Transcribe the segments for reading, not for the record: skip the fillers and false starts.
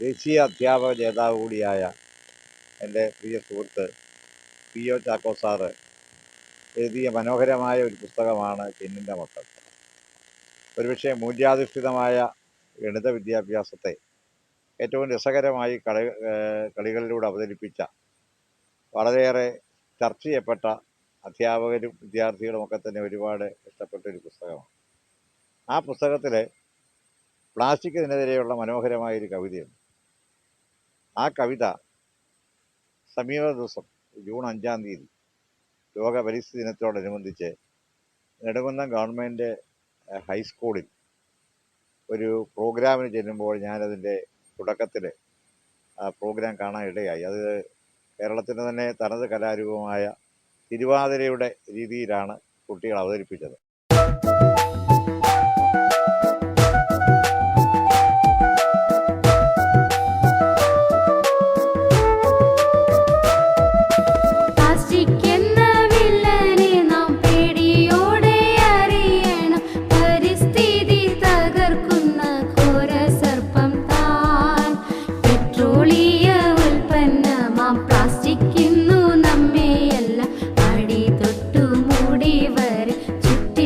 ദേശീയ അധ്യാപക ജേതാവ് കൂടിയായ എൻ്റെ പ്രിയ സുഹൃത്ത് പി.ഒ. ചാക്കോ സാറ് എഴുതിയ മനോഹരമായ ഒരു പുസ്തകമാണ് ചെന്നിൻ്റെ മക്കൾ. ഒരുപക്ഷെ മൂല്യാധിഷ്ഠിതമായ ഗണിത വിദ്യാഭ്യാസത്തെ ഏറ്റവും രസകരമായി കളികളിലൂടെ അവതരിപ്പിച്ച, വളരെയേറെ ചർച്ച ചെയ്യപ്പെട്ട, അധ്യാപകരും വിദ്യാർത്ഥികളുമൊക്കെ തന്നെ ഒരുപാട് ഇഷ്ടപ്പെട്ടൊരു പുസ്തകമാണ്. ആ പുസ്തകത്തിൽ പ്ലാസ്റ്റിക്കിനെതിരെയുള്ള മനോഹരമായൊരു കവിതയുണ്ട്. ആ കവിത സമീപ ദിവസം ജൂൺ 5-ാം തീയതി ലോക പരിസ്ഥിതി ദിനത്തോടനുബന്ധിച്ച് നെടുങ്കുന്നം ഗവൺമെൻറ് ഹൈസ്കൂളിൽ ഒരു പ്രോഗ്രാമിന് ചെല്ലുമ്പോൾ ഞാനതിൻ്റെ തുടക്കത്തിൽ ആ പ്രോഗ്രാം കാണാൻ ഇടയായി. അത് കേരളത്തിൻ്റെ തന്നെ തനത് കലാരൂപമായ തിരുവാതിരയുടെ രീതിയിലാണ് കുട്ടികൾ അവതരിപ്പിച്ചത്. നമ്മെ എല്ലാം അടി തൊട്ടു മൂടി വരെ ചുറ്റി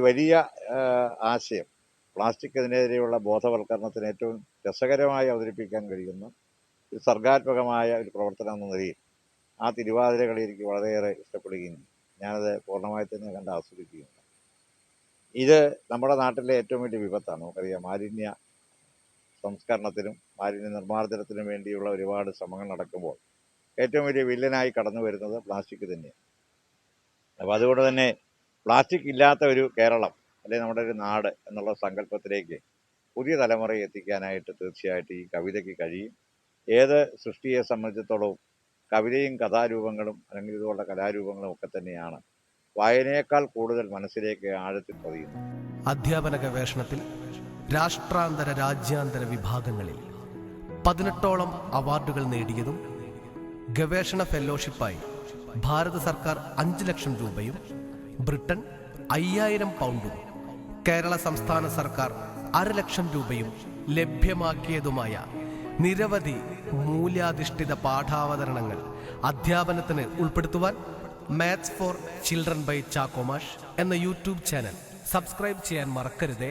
വലിയ ആശയം പ്ലാസ്റ്റിക്കിനെതിരെയുള്ള ബോധവൽക്കരണത്തിന് ഏറ്റവും രസകരമായി അവതരിപ്പിക്കാൻ കഴിയുന്ന ഒരു സർഗാത്മകമായ ഒരു പ്രവർത്തനം എന്ന നിലയിൽ ആ തിരുവാതിരകളി എനിക്ക് വളരെയേറെ ഇഷ്ടപ്പെടുകയും ഞാനത് പൂർണ്ണമായി തന്നെ കണ്ട് ആസ്വദിക്കുകയുണ്ട്. ഇത് നമ്മുടെ നാട്ടിലെ ഏറ്റവും വലിയ വിപത്താണ്. നമുക്കറിയാം, മാലിന്യ സംസ്കരണത്തിനും മാലിന്യ നിർമ്മാർജ്ജനത്തിനും വേണ്ടിയുള്ള ഒരുപാട് ശ്രമങ്ങൾ നടക്കുമ്പോൾ ഏറ്റവും വലിയ വില്ലനായി കടന്നു വരുന്നത് പ്ലാസ്റ്റിക് തന്നെയാണ്. അപ്പോൾ അതുകൊണ്ട് തന്നെ പ്ലാസ്റ്റിക് ഇല്ലാത്ത ഒരു കേരളം അല്ലെങ്കിൽ നമ്മുടെ ഒരു നാട് എന്നുള്ള സങ്കല്പത്തിലേക്ക് പുതിയ തലമുറയെ എത്തിക്കാനായിട്ട് തീർച്ചയായിട്ടും ഈ കവിതയ്ക്ക് കഴിയും. ഏത് സൃഷ്ടിയെ സംബന്ധിച്ചിടത്തോളം കവിതയും കഥാരൂപങ്ങളും അല്ലെങ്കിൽ ഇതുപോലുള്ള കലാരൂപങ്ങളും ഒക്കെ തന്നെയാണ് വായനയേക്കാൾ കൂടുതൽ മനസ്സിലേക്ക് ആഴത്തിൽ പതിയുന്നത്. അധ്യാപന ഗവേഷണത്തിൽ രാഷ്ട്രാന്തര രാജ്യാന്തര വിഭാഗങ്ങളിൽ 18ഓളം അവാർഡുകൾ നേടിയതും ഗവേഷണ ഫെലോഷിപ്പായി ഭാരത സർക്കാർ 5 ലക്ഷം രൂപയും ബ്രിട്ടൻ 5000 പൗണ്ടും കേരള സംസ്ഥാന സർക്കാർ 1/2 ലക്ഷം രൂപയും ലഭ്യമാക്കിയതുമായ നിരവധി മൂല്യാധിഷ്ഠിത പാഠാവതരണങ്ങൾ അധ്യാപനത്തിന് ഉൾപ്പെടുത്തുവാൻ maths for children by Chacko Mash എന്ന യൂട്യൂബ് ചാനൽ സബ്സ്ക്രൈബ് ചെയ്യാൻ മറക്കരുതേ.